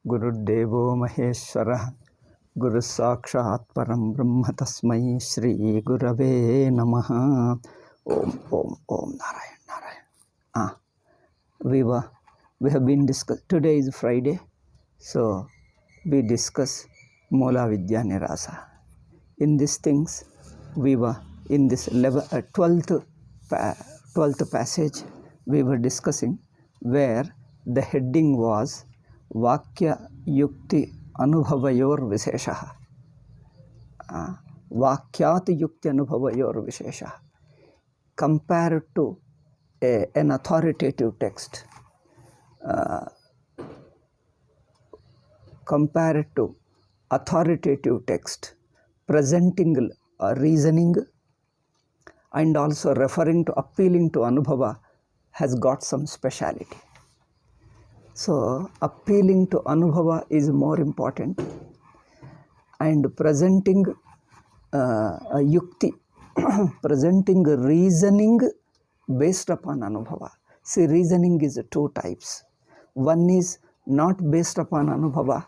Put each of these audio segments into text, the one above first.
गुरुर्देवो महेश्वरः गुरुः साक्षात् परं ब्रह्म तस्मै श्री गुरवे नमः. Om Narayan Narayan. We have been discussed. Today is Friday, so we discuss Mulavidya Nirasa. In these things, we were in this 12th passage we were discussing, where the heading was Vakya Yukti Anubhavayor Visheshaha. Vakyat Yukti Anubhavayor Visheshaha. Compared to an authoritative text, presenting reasoning and also referring to appealing to Anubhava has got some speciality. So appealing to Anubhava is more important, and presenting yukti, presenting reasoning based upon Anubhava. See, reasoning is two types. One is not based upon Anubhava.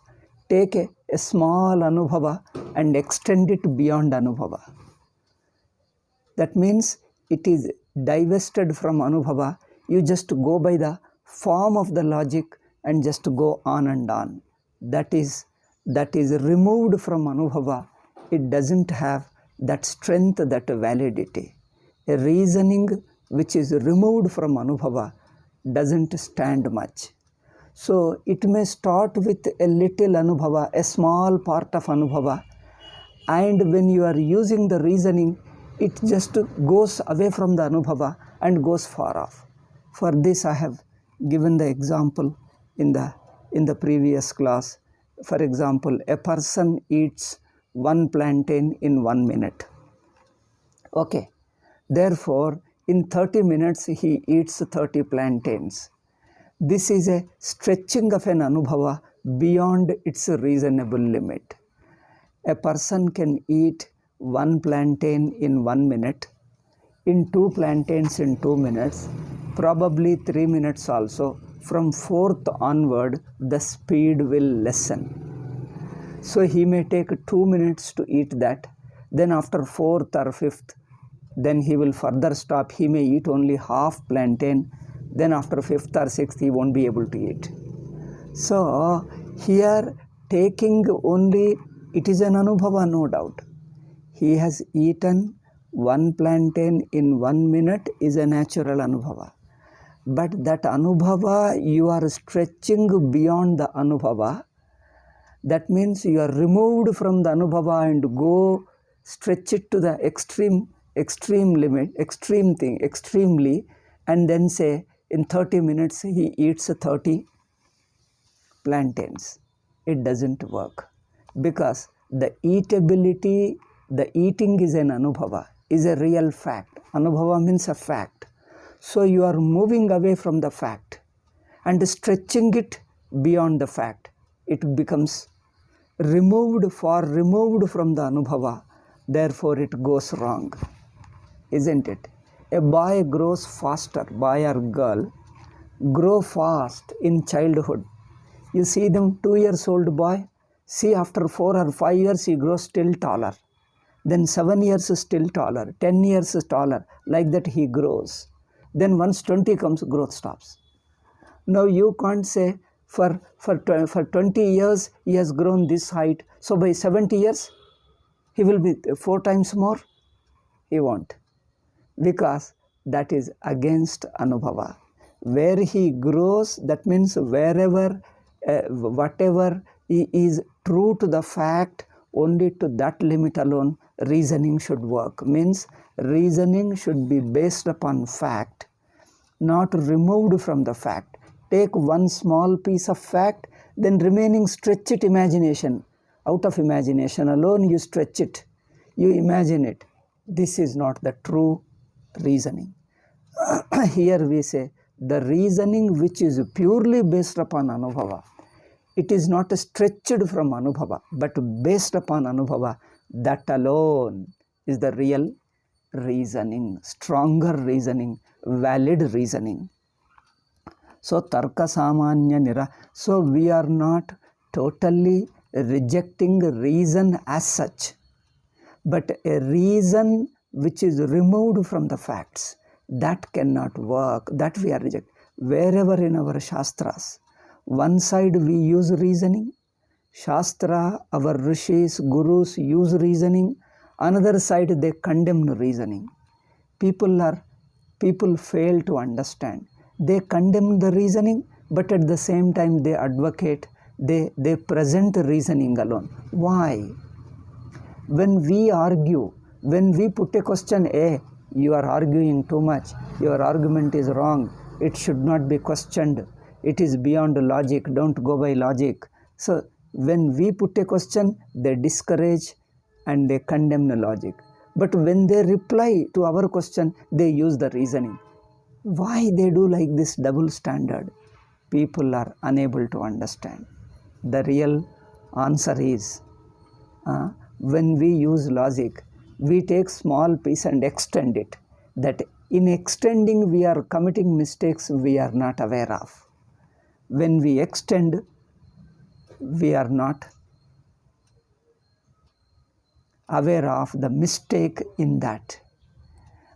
Take a small Anubhava and extend it beyond Anubhava. That means it is divested from Anubhava. You just go by the form of the logic and just go on and on. That is removed from Anubhava. It doesn't have that strength, that validity. A reasoning which is removed from Anubhava doesn't stand much. So it may start with a little Anubhava, a small part of Anubhava, and when you are using the reasoning, it just goes away from the Anubhava and goes far off. For this I have given the example in the previous class. For example, a person eats one plantain in 1 minute. Okay. Therefore, in 30 minutes he eats 30 plantains. This is a stretching of an Anubhava beyond its reasonable limit. A person can eat one plantain in 1 minute, in 2 plantains in 2 minutes, probably 3 minutes also. From 4th onward, the speed will lessen. So he may take 2 minutes to eat that. Then after 4th or 5th, then he will further stop. He may eat only half plantain. Then after 5th or 6th, he won't be able to eat. So here, taking only, it is an Anubhava, no doubt. He has eaten one plantain in 1 minute is a natural Anubhava. But that Anubhava, you are stretching beyond the Anubhava. That means you are removed from the Anubhava and go stretch it to the extreme limit, extremely, and then say in 30 minutes he eats 30 plantains. It doesn't work, because the eatability, the eating is an Anubhava, is a real fact. Anubhava means a fact. So you are moving away from the fact and stretching it beyond the fact. It becomes far removed from the Anubhava. Therefore it goes wrong, isn't it? A boy grows faster, boy or girl grow fast in childhood. You see them, 2 years old boy, see after 4 or 5 years he grows still taller. Then 7 years still taller, 10 years taller, like that he grows. Then once 20 comes, growth stops. Now you can't say for 20 years he has grown this height, so by 70 years he will be 4 times more. He won't, because that is against Anubhava. Where he grows, that means wherever, whatever he is true to the fact, only to that limit alone reasoning should work. Means reasoning should be based upon fact, not removed from the fact. Take one small piece of fact, then remaining stretch it imagination. Out of imagination alone you stretch it, you imagine it. This is not the true reasoning. Here we say the reasoning which is purely based upon Anubhava. It is not stretched from Anubhava, but based upon Anubhava. That alone is the real reasoning, stronger reasoning, valid reasoning. So, Tarka Samanya Nira. So, we are not totally rejecting reason as such, but a reason which is removed from the facts, that cannot work, that we are rejecting. Wherever in our Shastras, one side we use reasoning, Shastra, our rishis, gurus use reasoning, another side they condemn reasoning. People fail to understand. They condemn the reasoning, but at the same time they advocate, they present reasoning alone. Why? When we argue, when we put a question, you are arguing too much, your argument is wrong, it should not be questioned, it is beyond logic, don't go by logic. So when we put a question, they discourage and they condemn the logic. But when they reply to our question, they use the reasoning. Why they do like this double standard? People are unable to understand. The real answer is, when we use logic, we take small piece and extend it. That in extending we are committing mistakes we are not aware of. When we extend, we are not aware of the mistake in that.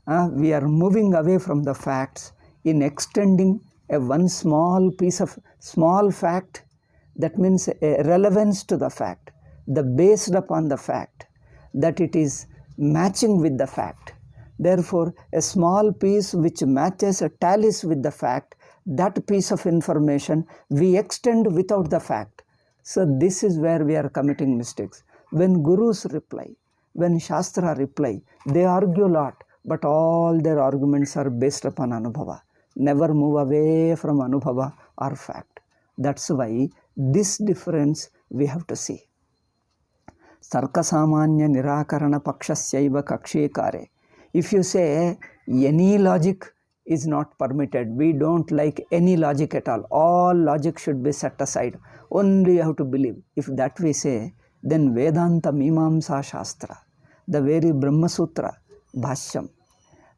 We are moving away from the facts in extending a one small piece of small fact, that means a relevance to the fact, the based upon the fact, that it is matching with the fact. Therefore, a small piece which matches, tallies with the fact, that piece of information we extend without the fact. So this is where we are committing mistakes. When gurus reply, when Shastra reply, they argue a lot, but all their arguments are based upon Anubhava. Never move away from Anubhava or fact. That's why this difference we have to see. Sarkasamanya Nirakarana Pakshasyaiva Kakshekare. If you say any logic is not permitted, we don't like any logic at all logic should be set aside, only you have to believe. If that we say, then Vedanta Mimamsa Shastra, the very Brahma Sutra, Bhashyam,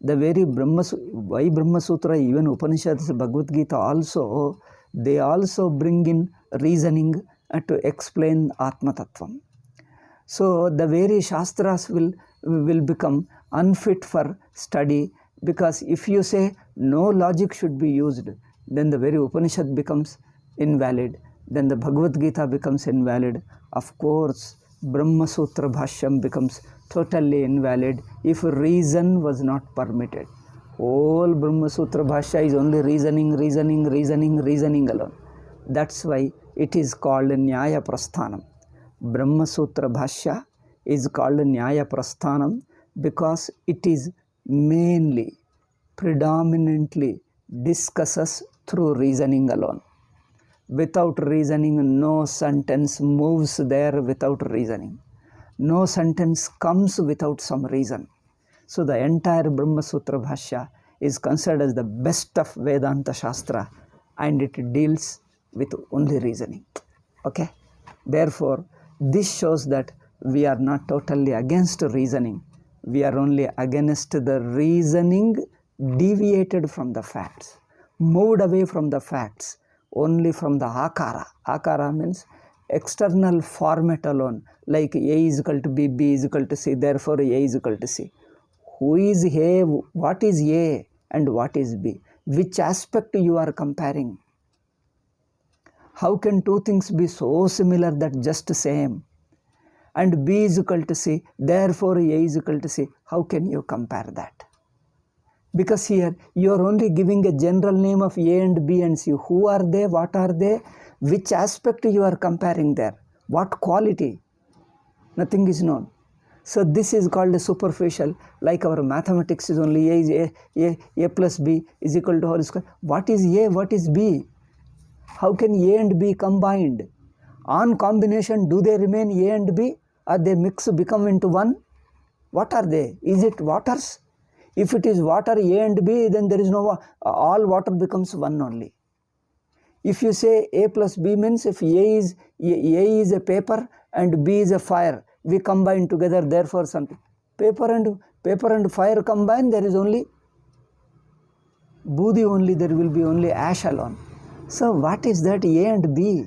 the very why Brahma Sutra, even Upanishads, Bhagavad Gita also, they also bring in reasoning to explain Atma Tattvam. So the very Shastras will become unfit for study, because if you say no logic should be used, then the very Upanishad becomes invalid, then the Bhagavad Gita becomes invalid. Of course, Brahma Sutra Bhashyam becomes totally invalid if reason was not permitted. Whole Brahma Sutra Bhashya is only reasoning alone. That's why it is called Nyaya Prasthanam. Brahma Sutra Bhashya is called Nyaya Prasthanam because it is mainly, predominantly discusses through reasoning alone. Without reasoning, no sentence moves there without reasoning. No sentence comes without some reason. So the entire Brahma Sutra Bhashya is considered as the best of Vedanta Shastra, and it deals with only reasoning. Okay? Therefore, this shows that we are not totally against reasoning. We are only against the reasoning deviated from the facts, moved away from the facts, only from the akara. Akara means external format alone, like A is equal to B, B is equal to C, therefore A is equal to C. Who is A, what is A and what is B? Which aspect you are comparing? How can two things be so similar that just same? And B is equal to C, therefore A is equal to C. How can you compare that? Because here you are only giving a general name of A and B and C. Who are they? What are they? Which aspect you are comparing there? What quality? Nothing is known. So this is called a superficial, like our mathematics is only A plus B is equal to whole square. What is A? What is B? How can A and B combined? On combination, do they remain A and B? Or they mix, become into one? What are they? Is it waters? If it is water A and B, then there is no, all water becomes one only. If you say A plus B means if A is a paper and B is a fire, we combine together, therefore something. Paper and fire combine, there is only budi only, there will be only ash alone. So what is that A and B?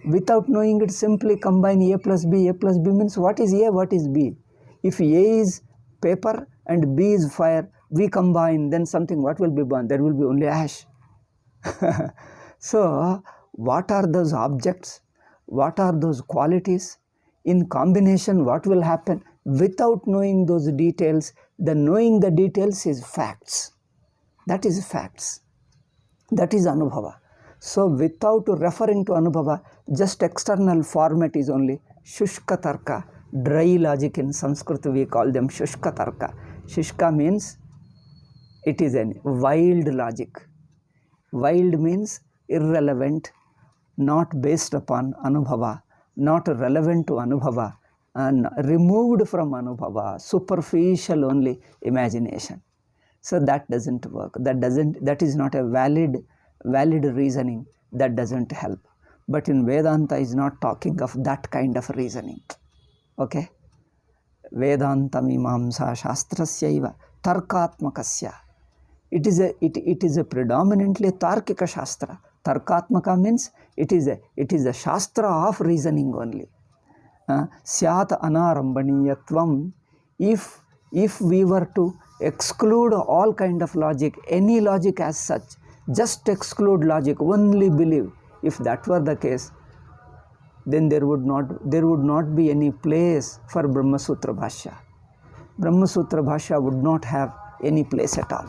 Without knowing it, simply combine A plus B. A plus B means what is A, what is B. If A is paper and B is fire, we combine, then something, what will be born? There will be only ash. So, what are those objects? What are those qualities? In combination, what will happen? Without knowing those details, the knowing the details is facts. That is facts. That is Anubhava. So, without referring to Anubhava, just external format is only Shushka Tarka, dry logic. In Sanskrit we call them Shushka Tarka. Shushka means it is a wild logic. Wild means irrelevant, not based upon Anubhava, not relevant to Anubhava, and removed from Anubhava, superficial only imagination. So that doesn't work. That is not a valid reasoning. That doesn't help. But in Vedanta is not talking of that kind of reasoning. Okay? Vedanta mimamsa shastrasyaiva tarkatmakasya. It is a predominantly tarkika shastra. Tarkatmaka means it is a shastra of reasoning only. Syat anarambaniyatvam. If we were to exclude all kind of logic, any logic as such, just exclude logic, only believe, if that were the case, then there would not be any place for Brahma Sutra Bhashya. Brahma Sutra Bhashya would not have any place at all.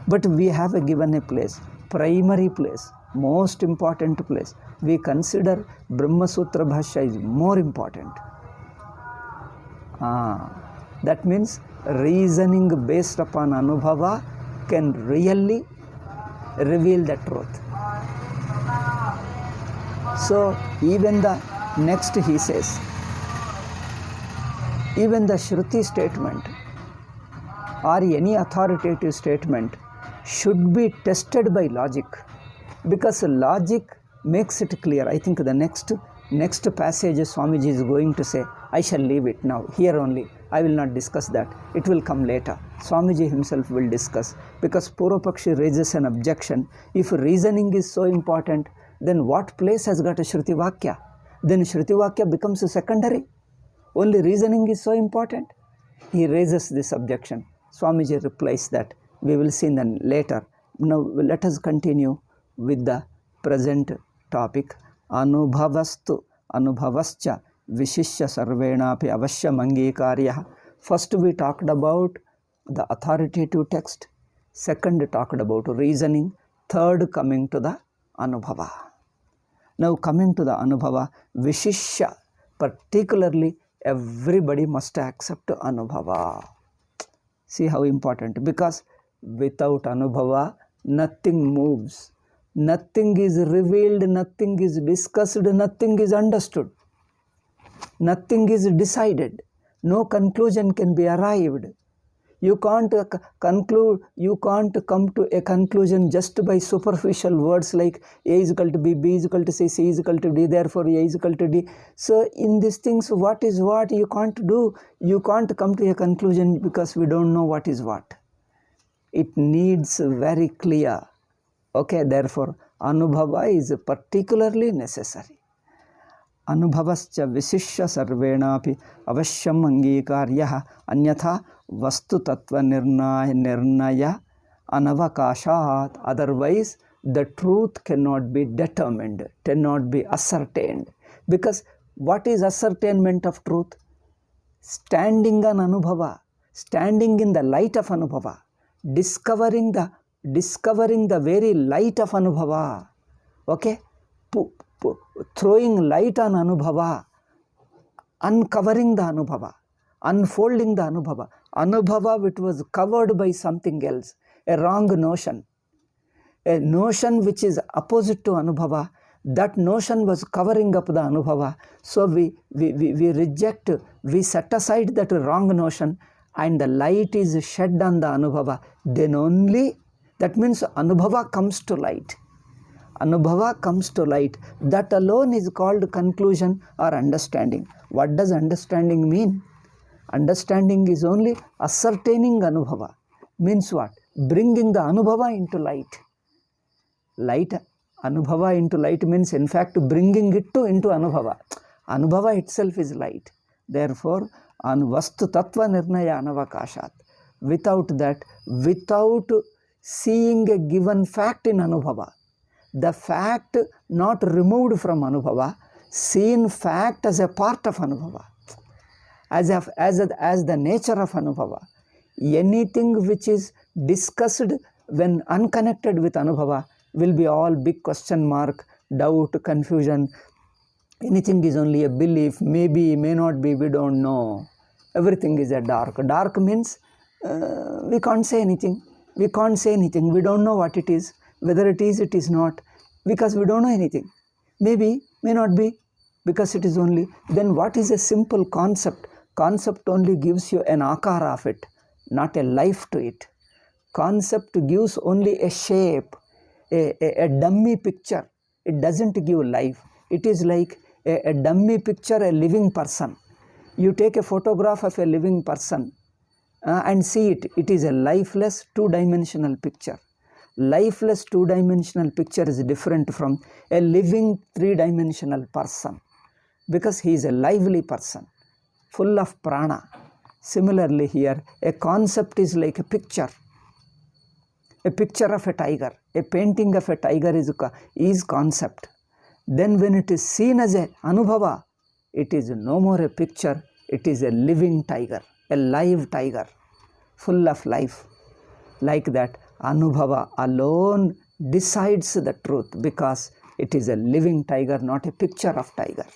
But we have given a place, primary place, most important place. We consider Brahma Sutra Bhashya is more important. That means reasoning based upon Anubhava can really reveal the truth. So even the next he says, even the Shruti statement or any authoritative statement should be tested by logic, because logic makes it clear. I think the next passage Swamiji is going to say, I shall leave it now, here only. I will not discuss that. It will come later. Swamiji himself will discuss, because Purvapakshi raises an objection. If reasoning is so important, then what place has got a Shruti Vakya? Then Shruti Vakya becomes a secondary. Only reasoning is so important. He raises this objection. Swamiji replies that. We will see then later. Now let us continue with the present topic. Anubhavastu anubhavascha vishishya sarvenapi avashyam angikaryah. First we talked about the authoritative text. Second talked about reasoning. Third coming to the anubhava. Now coming to the anubhava, vishishya, particularly everybody must accept anubhava. See how important, because without anubhava, nothing moves. Nothing is revealed, nothing is discussed, nothing is understood. Nothing is decided. No conclusion can be arrived. You can't conclude, you can't come to a conclusion just by superficial words like A is equal to B, B is equal to C, C is equal to D, therefore A is equal to D. So in these things, what is what you can't do. You can't come to a conclusion because we don't know what is what. It needs very clear. Okay, therefore anubhava is particularly necessary. Anubhavascha visishya sarvenapi avashyam angikaryah anyatha vastu tattva nirnaya anavakashat. Otherwise the truth cannot be determined, cannot be ascertained. Because what is ascertainment of truth? Standing on anubhava, standing in the light of anubhava, discovering the very light of anubhava. Okay, throwing light on anubhava, uncovering the anubhava, unfolding the anubhava. Anubhava which was covered by something else, a wrong notion, a notion which is opposite to anubhava. That notion was covering up the anubhava. So we reject, we set aside that wrong notion, and the light is shed on the anubhava. Then only, that means anubhava comes to light. Anubhava comes to light. That alone is called conclusion or understanding. What does understanding mean? Understanding is only ascertaining anubhava. Means what? Bringing the anubhava into light. Light, Anubhava into light means in fact bringing it into Anubhava. Anubhava itself is light. Therefore, Vastu Tattva Nirnaya Anavakashat. Without that, without seeing a given fact in Anubhava, the fact not removed from Anubhava, seen fact as a part of Anubhava, as the nature of Anubhava. Anything which is discussed when unconnected with Anubhava will be all big question mark, doubt, confusion. Anything is only a belief, maybe, may not be, we don't know. Everything is a dark. Dark means we can't say anything. We can't say anything. We don't know what it is, whether it is not, because we don't know anything. Maybe, may not be, because it is only. Then what is a simple concept? Concept only gives you an akara of it, not a life to it. Concept gives only a shape, a dummy picture. It doesn't give life. It is like a dummy picture, a living person. You take a photograph of a living person and see it. It is a lifeless two-dimensional picture. Lifeless two-dimensional picture is different from a living three-dimensional person, because he is a lively person, full of prana. Similarly here, a concept is like a picture. A picture of a tiger, a painting of a tiger is concept. Then when it is seen as a Anubhava, it is no more a picture, it is a living tiger, a live tiger, full of life. Like that, Anubhava alone decides the truth, because it is a living tiger, not a picture of tiger.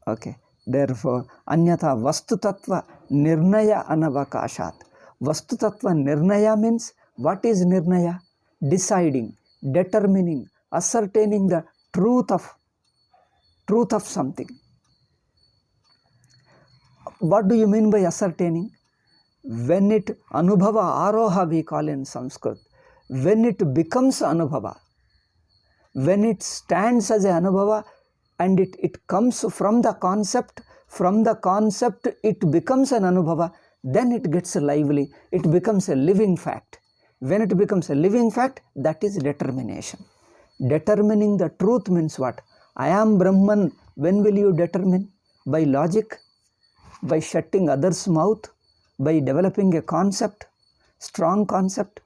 Okay. Therefore, Anyatha Vastu Tattva Nirnaya Anavakashat. Vastu Tattva Nirnaya means, what is Nirnaya? Deciding, determining, ascertaining the truth of something. What do you mean by ascertaining? When it Anubhava Aroha we call in Sanskrit, when it becomes Anubhava, when it stands as a Anubhava and it comes from the concept it becomes an Anubhava, then it gets lively, it becomes a living fact. When it becomes a living fact, that is determination. Determining the truth means what? I am Brahman. When will you determine? By logic? By shutting others' mouth? By developing a concept, strong concept?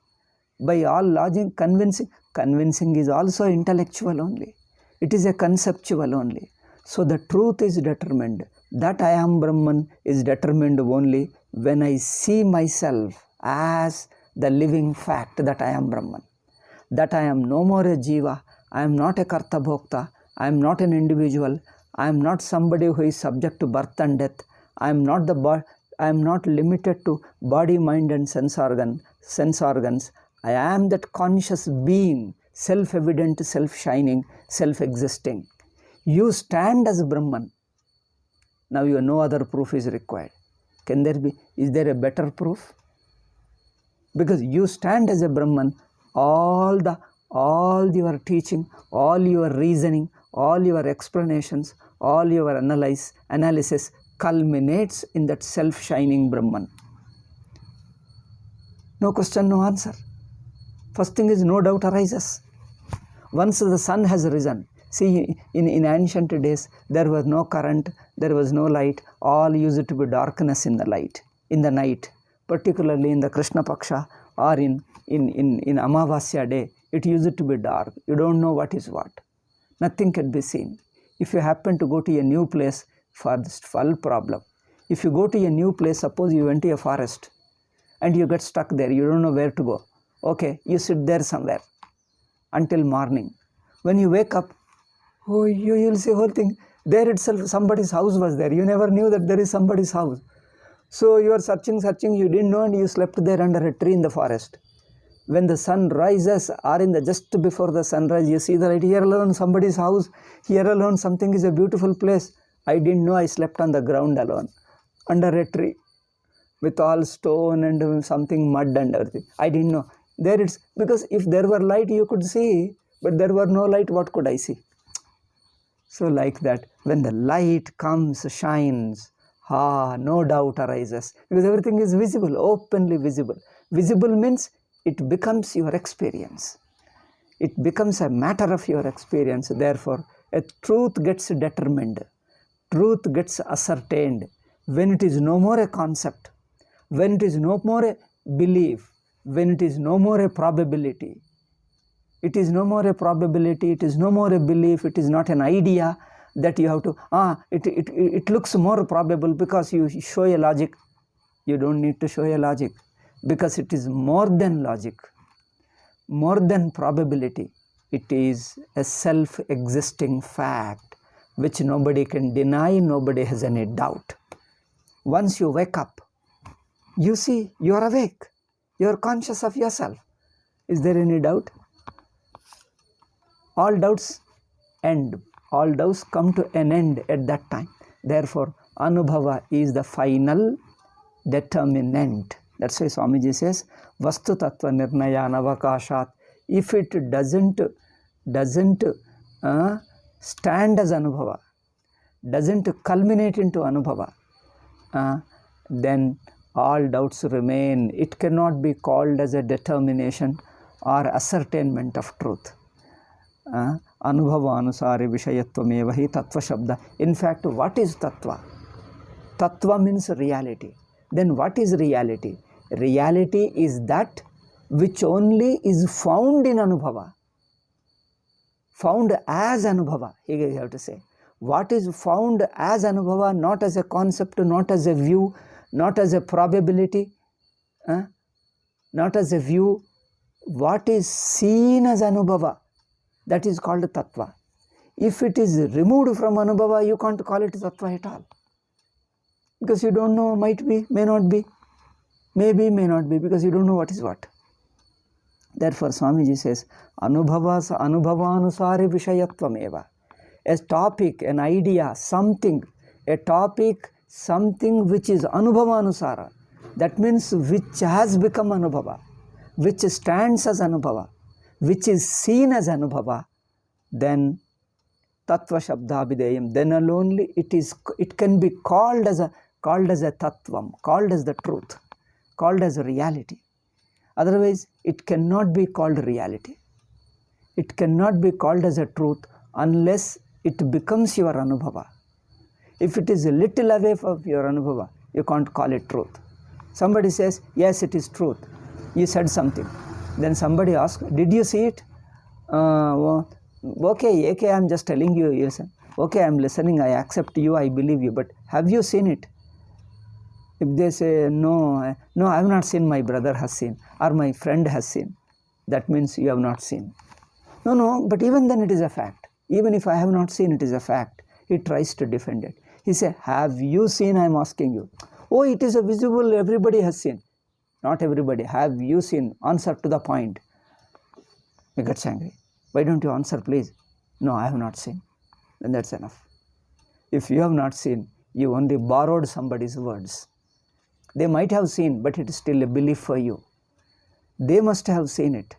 By all logic, convincing? Convincing is also intellectual only. It is a conceptual only. So the truth is determined. That I am Brahman is determined only when I see myself as the living fact that I am Brahman. That I am no more a jiva, I am not a karta bhokta, I am not an individual, I am not somebody who is subject to birth and death, I am not limited to body, mind and sense organs. I am that conscious being, self-evident, self-shining, self-existing. You stand as Brahman. Now no other proof is required. Is there a better proof? Because you stand as a Brahman, all your teaching, all your reasoning, all your explanations, all your analysis culminates in that self-shining Brahman. No question, no answer. First thing is, no doubt arises. Once the sun has risen, see, in ancient days, there was no current, there was no light, all used to be darkness in the night, particularly in the Krishna Paksha or in Amavasya day, it used to be dark. You don't know what is what. Nothing can be seen. If you happen to go to a new place, for this full problem. If you go to a new place, suppose you went to a forest and you get stuck there, you don't know where to go. Okay, you sit there somewhere until morning. When you wake up, oh, you'll see whole thing. There itself, somebody's house was there. You never knew that there is somebody's house. So you are searching, you didn't know, and you slept there under a tree in the forest. When the sun rises, or just before the sunrise, you see the light. Here alone, somebody's house. Here alone, something is a beautiful place. I didn't know I slept on the ground alone, under a tree, with all stone and something mud and everything. I didn't know. There it's, because if there were light, you could see, but there were no light, what could I see? So like that, when the light comes, shines, no doubt arises, because everything is visible, openly visible. Visible means it becomes your experience. It becomes a matter of your experience. Therefore, a truth gets determined. Truth gets ascertained when it is no more a concept, when it is no more a belief, when it is no more a probability. It is no more a probability, it is no more a belief, it is not an idea that you have to, it looks more probable because you show a logic. You don't need to show a logic because it is more than logic, more than probability. It is a self-existing fact which nobody can deny, nobody has any doubt. Once you wake up, you see, you are awake, you are conscious of yourself. Is there any doubt? All doubts end, all doubts come to an end at that time. Therefore, Anubhava is the final determinant. That's why Swamiji says, Vastu Tattva Nirnaya Navakashat. If it doesn't stand as Anubhava, doesn't culminate into Anubhava, then all doubts remain. It cannot be called as a determination or ascertainment of truth. Anubhava anusare vishayatvam hi tattva shabda. In fact, what is tattva? Tattva means reality. Then what is reality? Reality is that which only is found in Anubhava. Found as Anubhava, here you have to say. What is found as Anubhava, not as a concept, not as a view, not as a probability, not as a view. What is seen as Anubhava, that is called Tattva. If it is removed from Anubhava, you can't call it Tattva at all. Because you don't know, might be, may not be, maybe, may not be, because you don't know what is what. Therefore, Swamiji says, Anubhavanusare vishayatvam eva. A topic, an idea, something, a topic, something which is Anubhavanusara. That means which has become Anubhava, which stands as Anubhava, which is seen as Anubhava, then Tattva Shabda Abhideyam, then alone it can be called as a Tattvam, called as the truth, called as a reality. Otherwise, it cannot be called reality. It cannot be called as a truth unless it becomes your Anubhava. If it is a little away from your Anubhava, you can't call it truth. Somebody says, yes, it is truth. You said something. Then somebody asks, did you see it? Okay, I'm just telling you, listen. Okay, I'm listening, I accept you, I believe you, but have you seen it? If they say, no, I have not seen, my brother has seen, or my friend has seen, that means you have not seen. No, but even then it is a fact. Even if I have not seen, it is a fact. He tries to defend it. He says, have you seen, I am asking you. Oh, it is a visible, everybody has seen. Not everybody. Have you seen? Answer to the point. He gets angry. Why don't you answer, please? No, I have not seen. Then that's enough. If you have not seen, you only borrowed somebody's words. They might have seen, but it is still a belief for you. They must have seen it.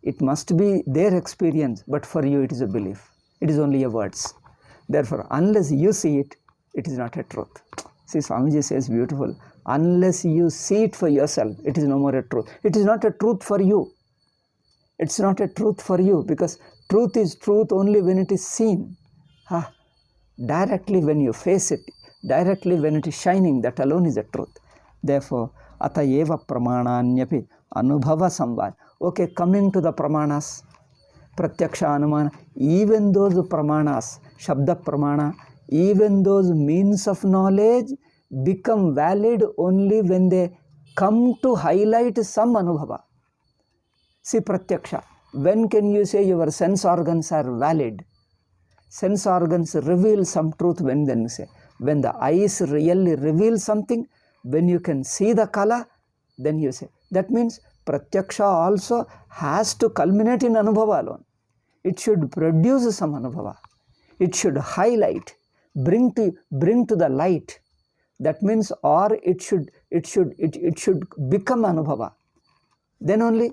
It must be their experience, but for you it is a belief. It is only a words. Therefore, unless you see it, it is not a truth. See, Swamiji says beautiful. Unless you see it for yourself, it is no more a truth. It is not a truth for you. It's not a truth for you, because truth is truth only when it is seen. Directly when you face it, directly when it is shining, that alone is the truth. Therefore, atayeva pramananyapi anubhava samvad. Okay, coming to the pramanas, pratyaksha anumana, even those pramanas, shabda pramana, even those means of knowledge become valid only when they come to highlight some anubhava. See, pratyaksha, when can you say your sense organs are valid? Sense organs reveal some truth. When then you say, when the eyes really reveal something, when you can see the color, then you say. That means pratyaksha also has to culminate in anubhava alone. It should produce some anubhava. It should highlight, bring to the light. That means, or it should become anubhava. Then only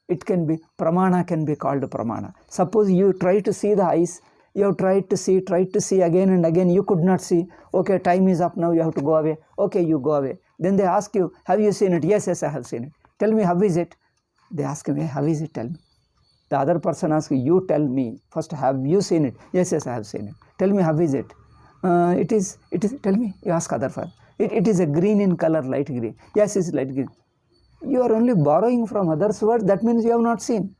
it can be, pramana can be called pramana. Suppose you try to see the eyes, you have tried to see again and again, you could not see. Okay, time is up now, you have to go away. Okay, you go away. Then they ask you, have you seen it? Yes, I have seen it. Tell me, how is it? They ask me, how is it? Tell me. The other person asks, you tell me, first, have you seen it? Yes, I have seen it. Tell me, how is it? It is, tell me, you ask other person. It is a green in color, light green. Yes, it's light green. You are only borrowing from others' words, that means you have not seen.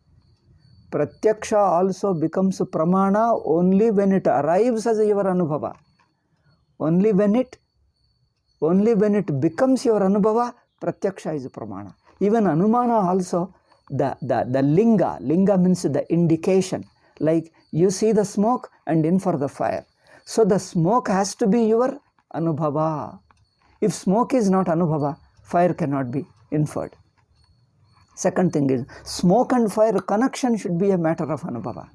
Pratyaksha also becomes pramana only when it arrives as your anubhava. Only when it becomes your anubhava, pratyaksha is pramana. Even anumana also, the linga means the indication. Like you see the smoke and in for the fire. So the smoke has to be your anubhava. If smoke is not anubhava, fire cannot be inferred. Second thing is, smoke and fire connection should be a matter of anubhava.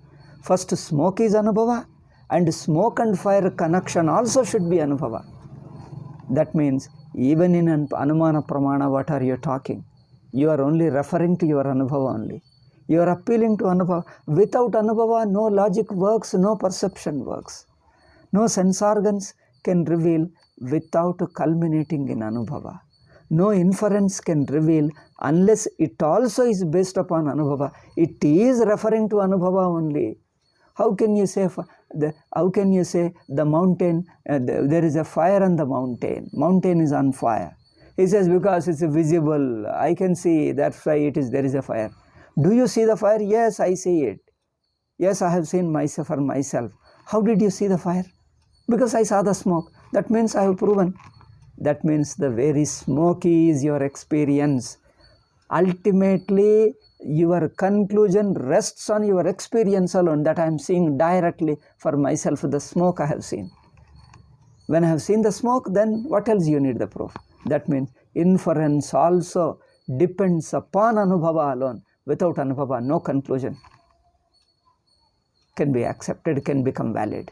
First, smoke is anubhava, and smoke and fire connection also should be anubhava. That means, even in an anumana pramana, what are you talking? You are only referring to your anubhava only. You are appealing to anubhava. Without anubhava, no logic works, no perception works. No sense organs can reveal without culminating in anubhava. No inference can reveal unless it also is based upon anubhava. It is referring to anubhava only. How can you say the mountain, there is a fire on the mountain. Mountain is on fire. He says, because it's visible, I can see, that's why there is a fire. Do you see the fire? Yes, I see it. Yes, I have seen myself for myself. How did you see the fire? Because I saw the smoke. That means I have proven. That means the very smoke is your experience. Ultimately, your conclusion rests on your experience alone, that I am seeing directly for myself the smoke I have seen. When I have seen the smoke, then what else you need the proof? That means inference also depends upon anubhava alone. Without anubhava, no conclusion can be accepted, can become valid.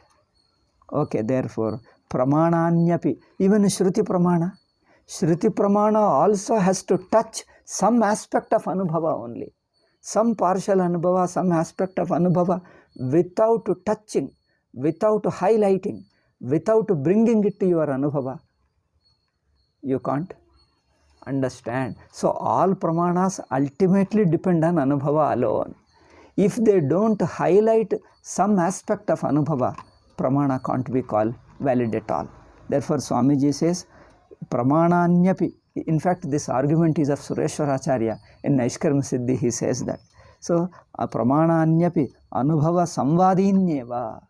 Okay, therefore, pramananyapi, even Shruti Pramana also has to touch some aspect of anubhava only. Some partial anubhava, some aspect of anubhava, without touching, without highlighting, without bringing it to your anubhava, you can't understand. So all pramanas ultimately depend on anubhava alone. If they don't highlight some aspect of anubhava, pramana can't be called valid at all. Therefore, Swamiji says, pramananyapi. In fact, this argument is of Sureshwaracharya. In Naishkarma Siddhi, he says that. So, pramananyapi anubhava samvadinyeva.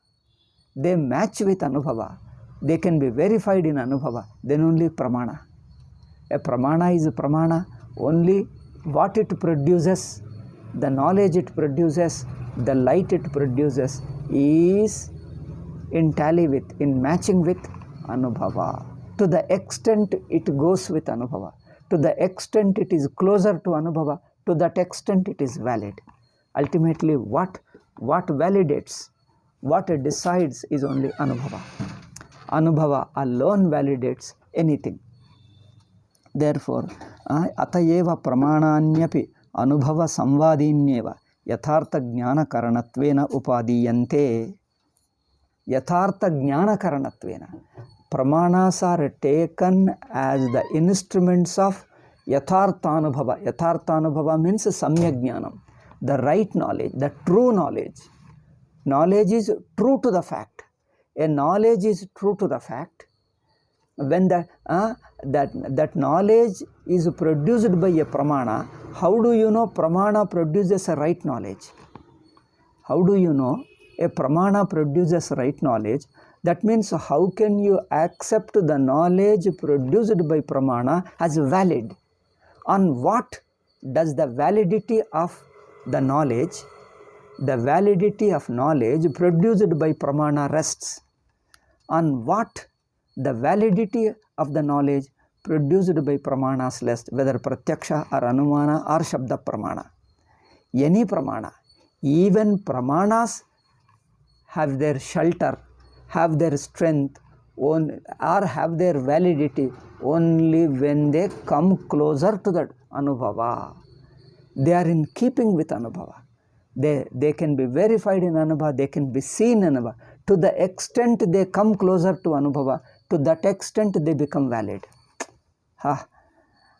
They match with anubhava. They can be verified in anubhava. Then only pramana. A pramana is a pramana only what it produces, the knowledge it produces, the light it produces is in tally with, in matching with anubhava. To the extent it goes with anubhava, to the extent it is closer to anubhava, to that extent it is valid. Ultimately, what validates, what decides is only anubhava. Anubhava alone validates anything. Therefore, atayeva pramananyapi anubhava samvadinyeva yathartha jnana karanatvena upadiyante. Yathartha jnana karanatvena. Pramanas are taken as the instruments of yathartha anubhava. Yathartha anubhava means samyak jnanam, the right knowledge, the true knowledge. Knowledge is true to the fact. A knowledge is true to the fact when that knowledge is produced by a pramana. How do you know pramana produces a right knowledge? How do you know a pramana produces right knowledge? That means how can you accept the knowledge produced by pramana as valid? On what does the validity of the knowledge produced by pramana rests? On what the validity of the knowledge produced by pramanas rests, whether pratyaksha or anumana or shabda pramana. Any pramana, even pramanas have their shelter, have their strength, or have their validity only when they come closer to that anubhava. They are in keeping with anubhava. They can be verified in anubhava, they can be seen in anubhava. To the extent they come closer to anubhava, to that extent they become valid.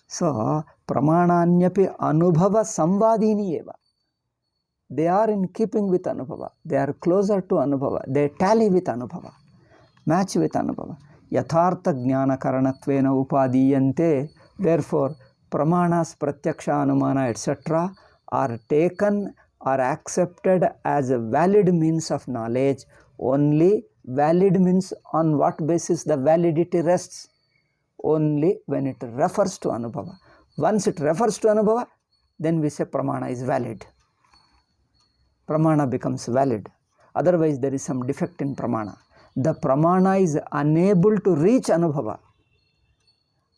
So, pramananyapi anubhava samvadini eva. they are in keeping with Anubhava. They are closer to Anubhava. They tally with Anubhava, match with Anubhava. Yathartha jnana karanatvena upadiyante. Therefore, pramanas, pratyaksha, anumana, etc. are taken or accepted as a valid means of knowledge. Only valid means on what basis the validity rests? Only when it refers to Anubhava. Once it refers to Anubhava, then we say pramana is valid. Pramana becomes valid. Otherwise, there is some defect in pramana. The pramana is unable to reach Anubhava.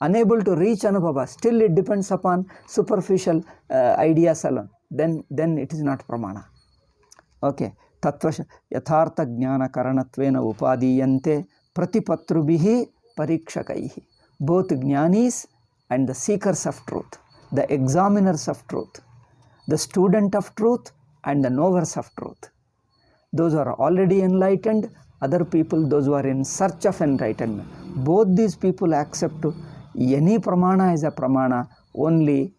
Unable to reach Anubhava. Still it depends upon superficial ideas alone. Then it is not pramana. Okay. Tattva yathartha jnana karanatvena upadiyante pratipatrubihi parikshakaihi. Both jnanis and the seekers of truth, the examiners of truth, the student of truth and the knowers of truth. Those are already enlightened, other people, those who are in search of enlightenment. Both these people accept any pramana as a pramana, only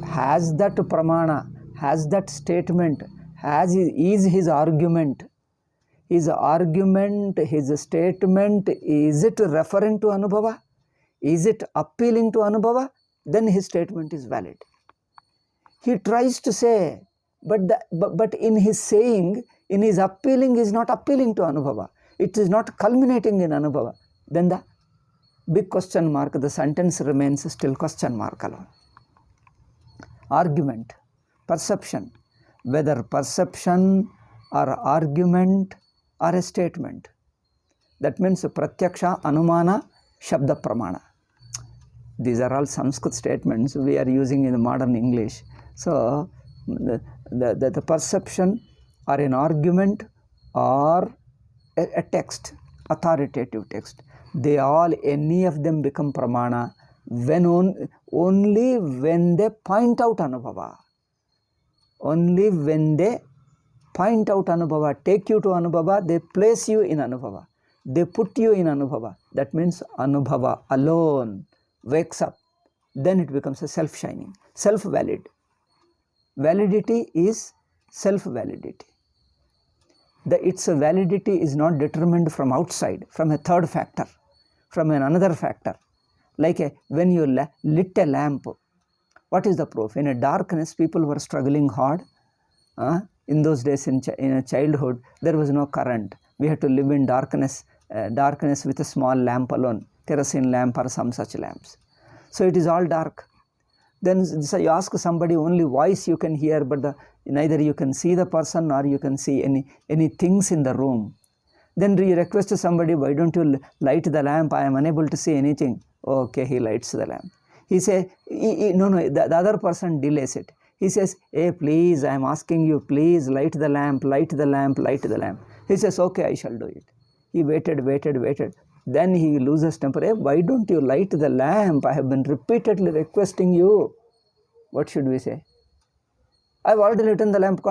has that pramana, has that statement, is his argument. His argument, his statement, is it referring to Anubhava? Is it appealing to Anubhava? Then his statement is valid. He tries to say, but in his saying, in his appealing, is not appealing to Anubhava. It is not culminating in Anubhava. Then the big question mark, the sentence remains still question mark alone. Argument, perception, whether perception or argument or a statement. That means pratyaksha, anumana, shabda pramana. These are all Sanskrit statements we are using in the modern English. So the perception or an argument or a text, authoritative text, they all, any of them become pramana when only when they point out Anubhava. Only when they point out Anubhava, take you to Anubhava, they place you in Anubhava. They put you in Anubhava. That means Anubhava alone wakes up. Then it becomes a self-shining, self-valid. Validity is self-validity. Its validity is not determined from outside, from a third factor, from another factor. Like when you lit a lamp, what is the proof? In a darkness, people were struggling hard. In those days, in childhood, there was no current. We had to live in darkness with a small lamp alone, kerosene lamp or some such lamps. So it is all dark. Then so you ask somebody, only voice you can hear, but neither you can see the person nor you can see any things in the room. Then you request somebody, why don't you light the lamp? I am unable to see anything. Okay, he lights the lamp. He says, no, the other person delays it. He says, hey, please, I am asking you, please light the lamp, light the lamp, light the lamp. He says, okay, I shall do it. He waited. Then he loses temper. Hey, why don't you light the lamp? I have been repeatedly requesting you. What should we say? I have already lit the lamp.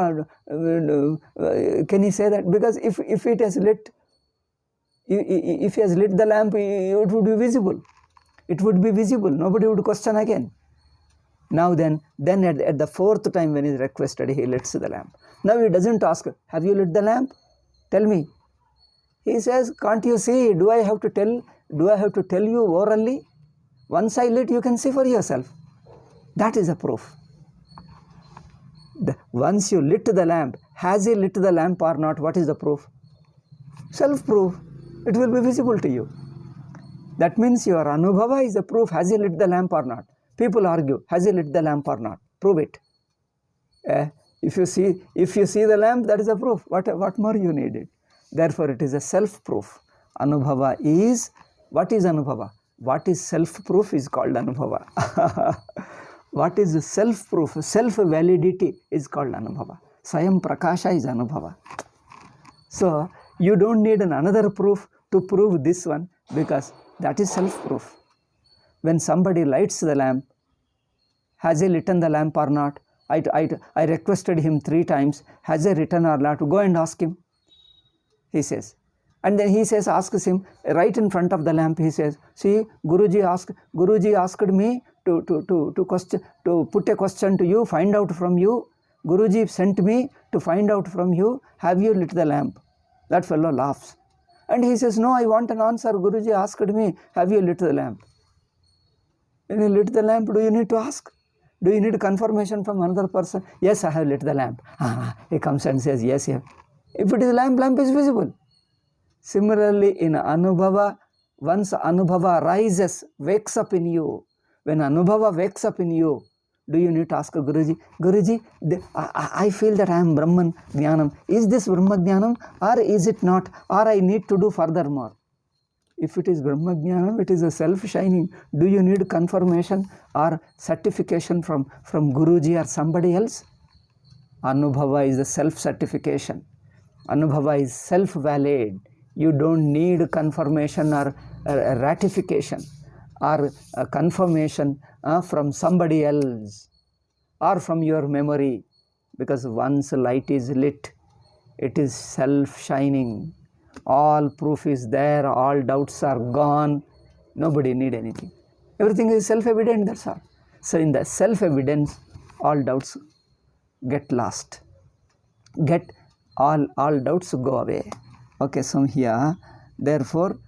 Can he say that? Because if it has lit, if he has lit the lamp, it would be visible. It would be visible. Nobody would question again. Now then at the fourth time when he is requested, he lights the lamp. Now he doesn't ask, have you lit the lamp? Tell me. He says, can't you see? Do I have to tell you orally? Once I lit, you can see for yourself. That is a proof. Once you lit the lamp, has he lit the lamp or not? What is the proof? Self-proof. It will be visible to you. That means your Anubhava is a proof. Has he lit the lamp or not? People argue, has he lit the lamp or not? Prove it. If you see the lamp, that is a proof. What more you need it? Therefore, it is a self-proof. Anubhava is, what is Anubhava? What is self-proof is called Anubhava. What is self-proof, self-validity is called Anubhava. Swayam Prakasha is Anubhava. So, you don't need another proof to prove this one, because that is self-proof. When somebody lights the lamp, has he lit the lamp or not? I requested him 3 times. Has he lit or not? Go and ask him. He says. And then he says, asks him right in front of the lamp. He says, see, Guruji asked me to put a question to you, find out from you Guruji sent me to find out from you, have you lit the lamp? That fellow laughs. And he says, no, I want an answer. Guruji asked me, have you lit the lamp? When you lit the lamp, do you need to ask? Do you need confirmation from another person? Yes, I have lit the lamp. He comes and says, yes, yes. If it is lamp, lamp is visible. Similarly, in Anubhava, once Anubhava rises, wakes up in you, when Anubhava wakes up in you, do you need to ask Guruji, Guruji, I feel that I am Brahman Jnanam. Is this Brahma Jnanam or is it not? Or I need to do furthermore? If it is Brahma Jnanam, it is a self-shining. Do you need confirmation or certification from Guruji or somebody else? Anubhava is a self-certification. Anubhava is self-valid. You don't need confirmation or ratification or confirmation from somebody else or from your memory, because once light is lit, it is self-shining. All proof is there, all doubts are gone, nobody need anything. Everything is self-evident, that's all. So in the self-evidence, all doubts get lost. All doubts go away. Okay, so here, therefore,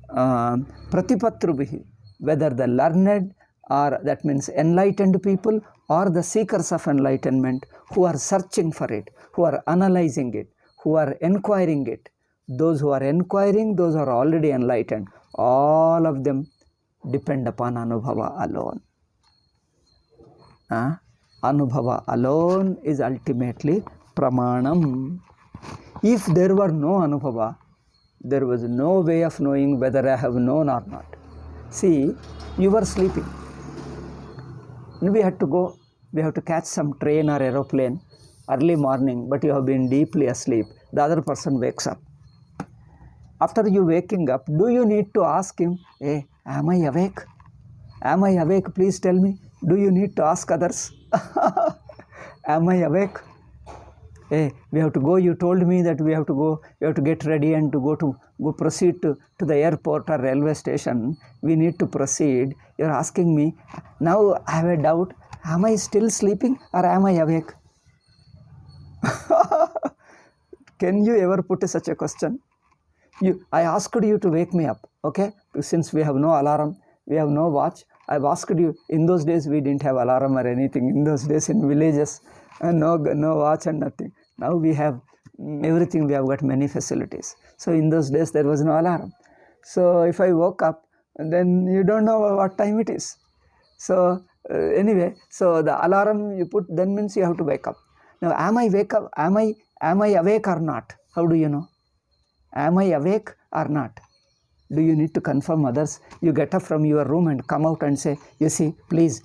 Pratipatrubihi, whether the learned or that means enlightened people or the seekers of enlightenment who are searching for it, who are analyzing it, who are inquiring it, those who are inquiring, those who are already enlightened, all of them depend upon Anubhava alone. Anubhava alone is ultimately Pramanam. If there were no Anubhava, there was no way of knowing whether I have known or not. See, you were sleeping. We had to catch some train or aeroplane early morning, but you have been deeply asleep. The other person wakes up. After you waking up, do you need to ask him, hey, am I awake? Am I awake? Please tell me. Do you need to ask others? Am I awake? Hey, we have to go. You told me that we have to go. We have to get ready and to go proceed to the airport or railway station. We need to proceed. You're asking me. Now I have a doubt. Am I still sleeping or am I awake? Can you ever put such a question? I asked you to wake me up, okay? Since we have no alarm, we have no watch. I've asked you. In those days, we didn't have alarm or anything. In those days, in villages, no watch and nothing. Now we have everything. We have got many facilities. So in those days, there was no alarm. So if I woke up, then you don't know what time it is. So anyway, so the alarm you put then means you have to wake up. Now, am I awake or not? How do you know? Am I awake or not? Do you need to confirm others? You get up from your room and come out and say, you see, please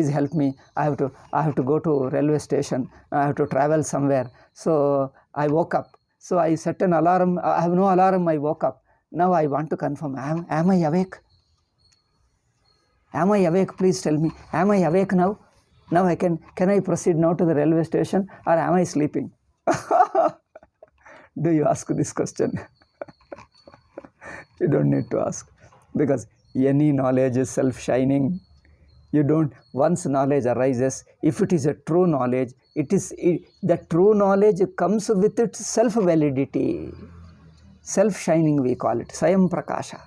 help me. I have to go to railway station. I have to travel somewhere. So I woke up. So I set an alarm. I have no alarm. I woke up. Now I want to confirm. Am I awake? Am I awake? Please tell me. Am I awake now? Now can I proceed now to the railway station or am I sleeping? Do you ask this question? You don't need to ask, because any knowledge is self-shining. You don't, once knowledge arises, if it is a true knowledge, the true knowledge comes with its self-validity. Self-shining we call it, Sayam Prakasha.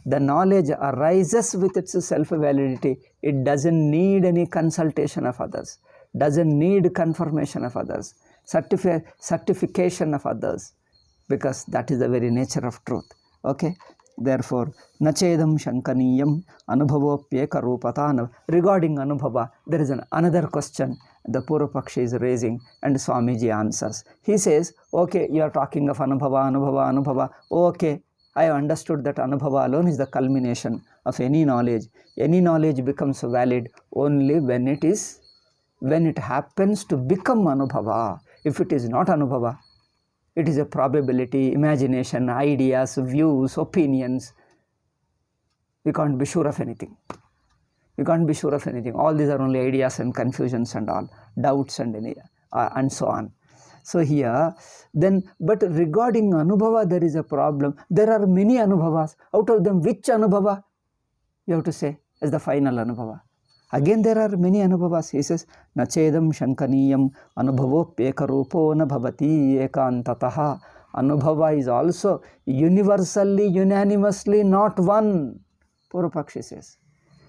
The knowledge arises with its self-validity. It doesn't need any consultation of others, doesn't need confirmation of others, certification of others, because that is the very nature of truth. Okay, therefore, nachedam shankaniyam anubhavopyeka rupatana. Regarding Anubhava, there is another question the Purvapakshi is raising, and Swamiji answers. He says, okay, you are talking of Anubhava. Okay, I have understood that Anubhava alone is the culmination of any knowledge. Any knowledge becomes valid only when it happens to become Anubhava. If it is not Anubhava, it is a probability, imagination, ideas, views, opinions. We can't be sure of anything. All these are only ideas and confusions and all, doubts and so on. So here, but regarding Anubhava, there is a problem. There are many Anubhavas. Out of them, which Anubhava you have to say as the final Anubhava? Again, there are many anubhavas. He says, Nachedam shankaniyam anubhavopyekarupo na bhavati ekantataha. Anubhava is also universally, unanimously not one. Purvapakshi says.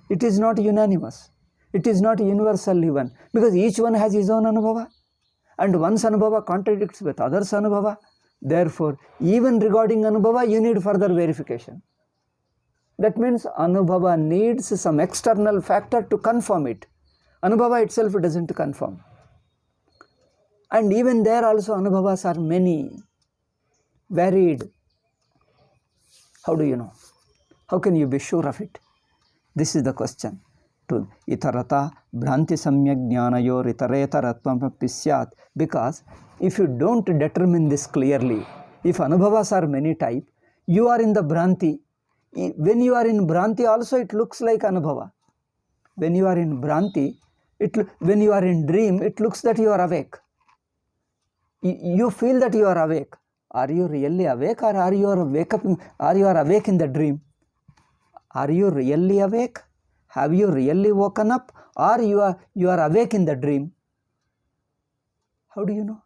It is not unanimous. It is not universally one. Because each one has his own anubhava. And one's anubhava contradicts with others' anubhava. Therefore, even regarding anubhava, you need further verification. That means anubhava needs some external factor to confirm it. Anubhava itself doesn't confirm. And even there also anubhavas are many, varied. How do you know? How can you be sure of it? This is the question. To itarata bhranti samyak jnanayor itaretaratvam pisyat. Because if you don't determine this clearly, if anubhavas are many type, you are in the bhranti. When you are in bhranti also it looks like anubhava. When you are in bhranti, when you are in dream, it looks that you are awake. You feel that you are awake. Are you really awake, or are you awake in the dream? Are you really awake? Have you really woken up, or you are awake in the dream? How do you know?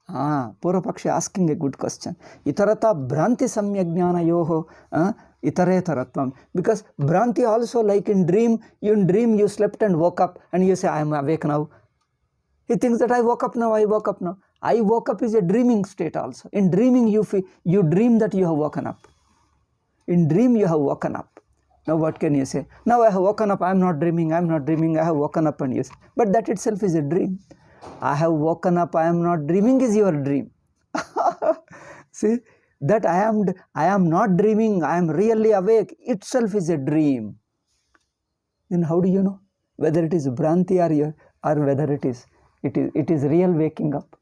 Purvapakshi asking a good question. Itarata bhranti samyajnana yoho itaretharatvam. Because bhranti also, like in dream you slept and woke up and you say, I am awake now. He thinks that I woke up now. I woke up is a dreaming state also. In dreaming you dream that you have woken up. In dream you have woken up. Now what can you say? Now I have woken up, I am not dreaming, I have woken up, and you say. But that itself is a dream. I have woken up, I am not dreaming is your dream. See, that I am not dreaming, I am really awake itself is a dream. Then how do you know whether it is bhranti or whether it is real waking up?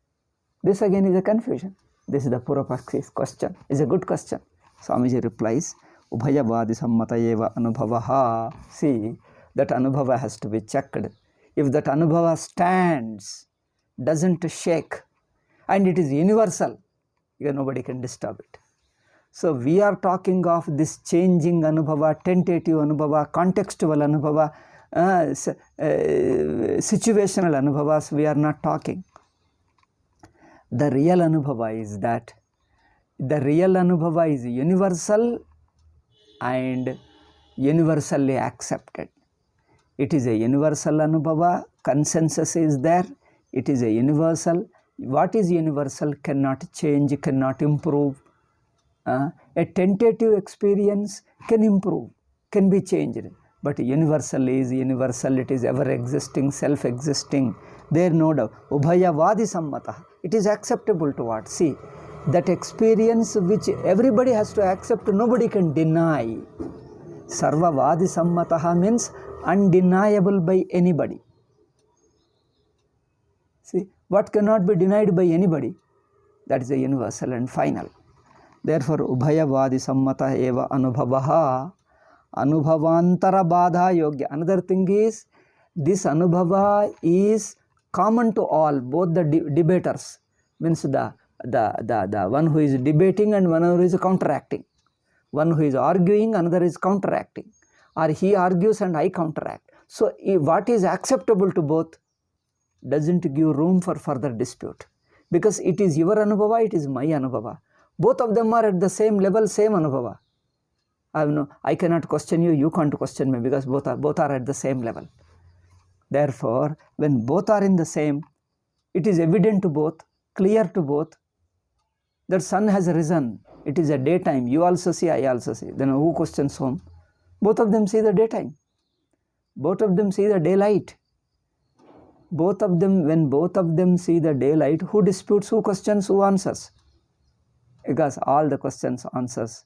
This again is a confusion. This is the Purvapakshi's question. It's a good question. Swamiji replies, Ubhayavadi sammata eva anubhavaha. See, that anubhava has to be checked. If that anubhava stands, doesn't shake, and it is universal, nobody can disturb it. So we are talking of this changing anubhava, tentative anubhava, contextual anubhava, situational anubhavas. We are not talking. The real anubhava is that the real anubhava is universal and universally accepted. It is a universal anubhava, consensus is there, it is a universal. What is universal cannot change, cannot improve. A tentative experience can improve, can be changed, but universal is universal, it is ever existing, self-existing. There no doubt. Ubhayavadi sammata. It is acceptable to what? See, that experience which everybody has to accept, nobody can deny. Sarvavadi sammataha means undeniable by anybody. See, what cannot be denied by anybody, that is a universal and final. Therefore, Ubhayavadi sammata eva anubhavaha anubhavantara badha yogya. Another thing is, this anubhava is common to all, both the debaters, means the one who is debating and one who is counteracting. One who is arguing, another is counteracting. Or he argues and I counteract. So, what is acceptable to both doesn't give room for further dispute. Because it is your anubhava, it is my anubhava. Both of them are at the same level, same anubhava. I cannot question you, you can't question me, because both are at the same level. Therefore, when both are in the same, it is evident to both, clear to both, that sun has risen. It is a daytime. You also see, I also see. Then who questions whom? Both of them see the daytime. Both of them see the daylight. Both of them, when both of them see the daylight, who disputes, who questions, who answers? Because all the questions, answers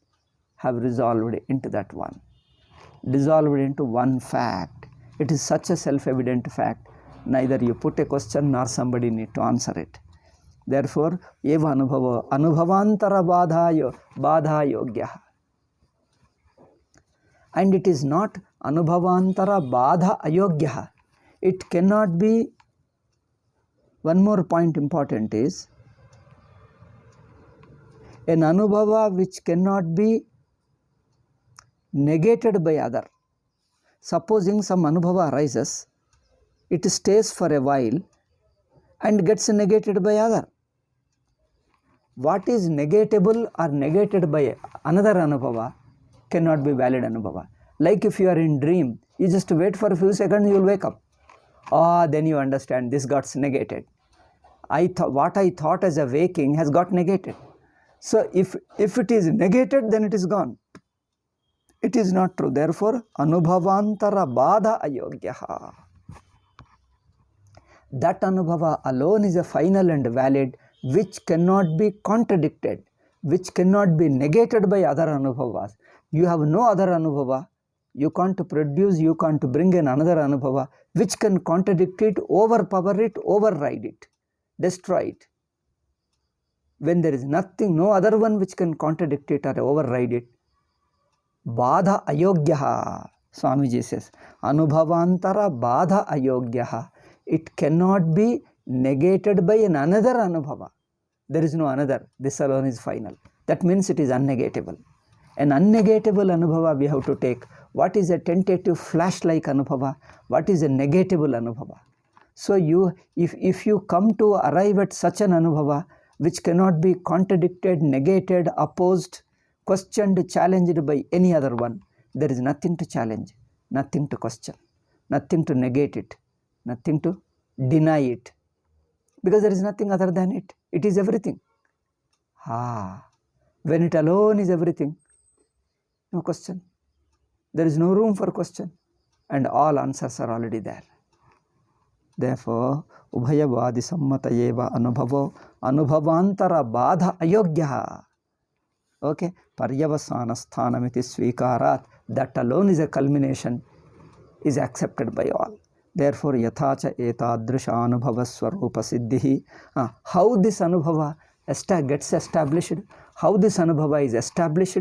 have resolved into that one. Dissolved into one fact. It is such a self-evident fact. Neither you put a question nor somebody need to answer it. Therefore, eva anubhavantara badha yogya. And it is not anubhavantara badha ayogya. It cannot be. One more point important is, an anubhava which cannot be negated by other. Supposing some anubhava arises, it stays for a while and gets negated by other. What is negatable or negated by another anubhava cannot be valid anubhava. Like if you are in dream, you just wait for a few seconds, you will wake up. Then you understand this got negated. What I thought as a waking has got negated. So if it is negated, then it is gone. It is not true. Therefore, anubhavantara badha ayogyaha. That anubhava alone is a final and valid, which cannot be contradicted, which cannot be negated by other anubhavas. You have no other anubhava. You can't produce, you can't bring in another anubhava which can contradict it, overpower it, override it, destroy it. When there is nothing, no other one which can contradict it or override it, badha ayogyaha, Swamiji says, anubhavantara badha ayogyaha. It cannot be negated by another anubhava. There is no another. This alone is final. That means it is unnegatable. An unnegatable anubhava we have to take. What is a tentative flash-like anubhava? What is a negatable anubhava? So if you come to arrive at such an anubhava which cannot be contradicted, negated, opposed, questioned, challenged by any other one, there is nothing to challenge, nothing to question, nothing to negate it, nothing to deny it, because there is nothing other than it. It is everything. When it alone is everything, no question. There is no room for question, and all answers are already there. Therefore, ubhayavadi sammatayeva anubhavo anubhavantara badha ayogyaha. Okay, paryavasana sthanamiti swikarat. That alone is a culmination, is accepted by all. Therefore, yathacha etadrisha anubhava swarupa siddhihi. How this anubhava gets established, how this anubhava is established,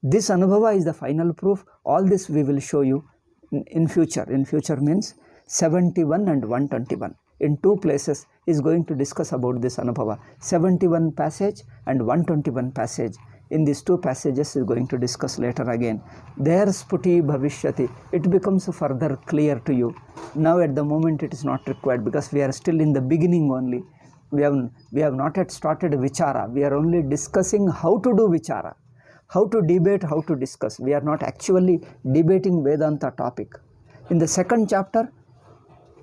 this anubhava is the final proof. All this we will show you in future. In future means 71 and 121. In two places is going to discuss about this anubhava. 71 passage and 121 passage. In these two passages is going to discuss later again. There sputi bhavishyati. It becomes further clear to you. Now at the moment it is not required because we are still in the beginning only. We have not yet started vichara. We are only discussing how to do vichara, how to debate, how to discuss. We are not actually debating Vedanta topic. In the second chapter,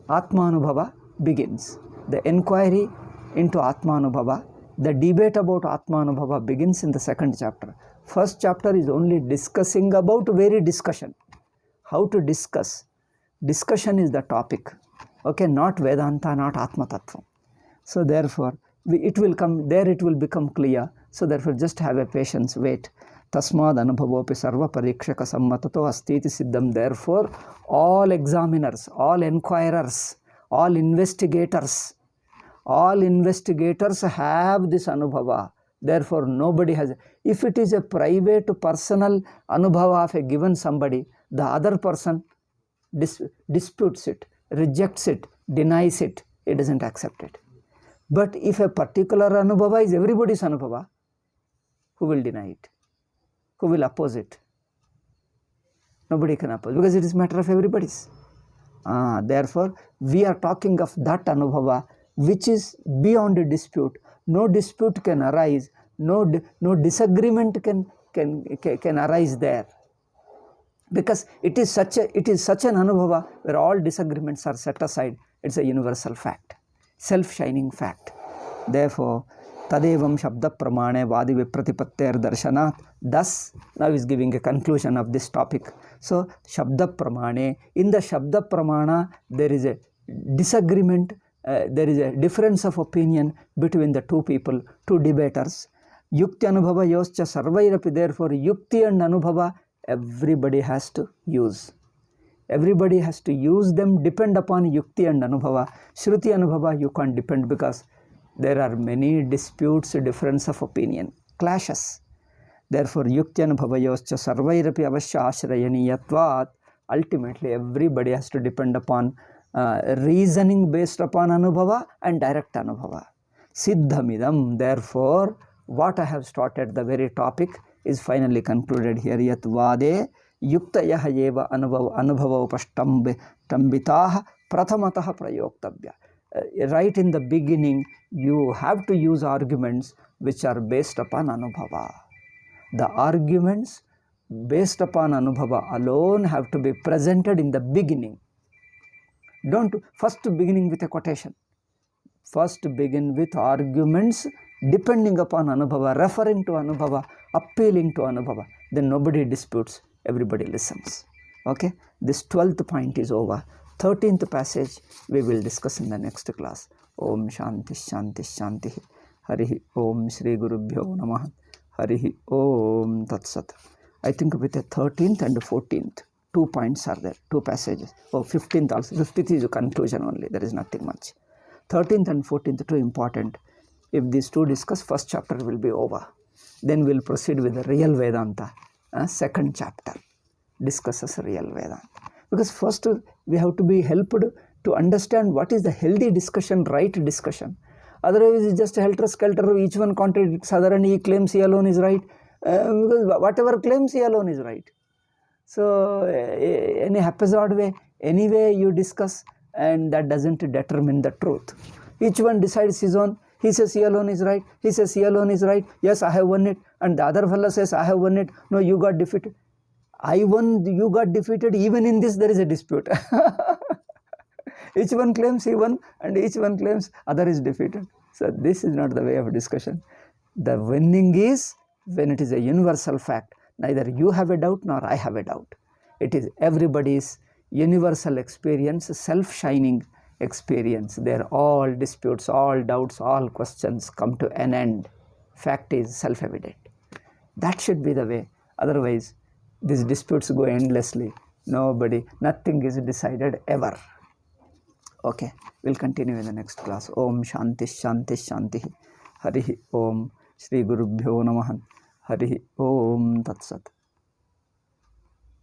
Atmanubhava begins. The inquiry into Atmanubhava, the debate about Atmanubhava begins in the second chapter. First chapter is only discussing about very discussion. How to discuss. Discussion is the topic. Okay, not Vedanta, not Atma Tattva. So therefore, it will come, there it will become clear. So therefore, just have a patience, wait. Tasmad anubhavopi sarva parikshaka sammatato astiti siddham. Therefore, all examiners, all inquirers, all investigators have this anubhava. Therefore, nobody has. If it is a private, personal anubhava of a given somebody, the other person disputes it, rejects it, denies it, he doesn't accept it. But if a particular anubhava is everybody's anubhava, who will deny it? Who will oppose it? Nobody can oppose, because it is matter of everybody's. Therefore, we are talking of that anubhava which is beyond a dispute. No dispute can arise, no disagreement can arise there. Because it is such an anubhava where all disagreements are set aside. It's a universal fact, self-shining fact. Therefore, tadevam shabda pramane vadi vipratipatter darshanat. Thus, now is giving a conclusion of this topic. So, shabda pramane, in the shabda pramana, there is a disagreement, there is a difference of opinion between the two people, two debaters. Yukti anubhava yoscha sarvairapi. Therefore, yukti and anubhava, everybody has to use. Everybody has to use them, depend upon yukti and anubhava. Shruti anubhava you can't depend because there are many disputes, difference of opinion, clashes. Therefore, yukti anubhavayoscha sarvairapi avashya ashrayaniyatvat. Ultimately, everybody has to depend upon reasoning based upon anubhava and direct anubhava. Siddhamidam. Therefore, what I have started, the very topic, is finally concluded here. Yat vade युक्तयः एव अनुभवोपष्टम्बिताः प्रथमतः प्रयोक्तव्य. Right in the beginning, you have to use arguments which are based upon Anubhava. The arguments based upon Anubhava alone have to be presented in the beginning. Don't first beginning with a quotation. First begin with arguments depending upon Anubhava, referring to Anubhava, appealing to Anubhava. Then nobody disputes, everybody listens. Okay, this 12th point is over. 13th passage we will discuss in the next class. Om Shanti Shanti Shanti. Harihi Om Shri Gurubhyo Namah. Harihi Om Tat Sat. I think with the 13th and 14th, 2 points are there, 2 passages. Oh, 15th also. 15th is a conclusion only. There is nothing much. 13th and 14th, too important. If these two discuss, first chapter will be over. Then we'll proceed with the real Vedanta. Second chapter discusses real Vedanta. Because first we have to be helped to understand what is the healthy discussion, right discussion. Otherwise it's just helter-skelter, each one contradicts other and he claims he alone is right. Because whatever claims he alone is right. So in a haphazard way, anyway you discuss, and that doesn't determine the truth. Each one decides his own. He says he alone is right. He says he alone is right. Yes, I have won it. And the other fellow says I have won it. No, you got defeated. I won, you got defeated. Even in this there is a dispute. Each one claims he won and each one claims other is defeated. So this is not the way of discussion. The winning is when it is a universal fact. Neither you have a doubt nor I have a doubt. It is everybody's universal experience, self-shining experience. There all disputes, all doubts, all questions come to an end. Fact is self-evident. That should be the way. Otherwise, these disputes go endlessly. Nothing is decided ever. Okay, we'll continue in the next class. Om Shanti Shanti Shanti. Harihi Om Shri Gurubhyo Namaha. Harihi Om Tat Sat.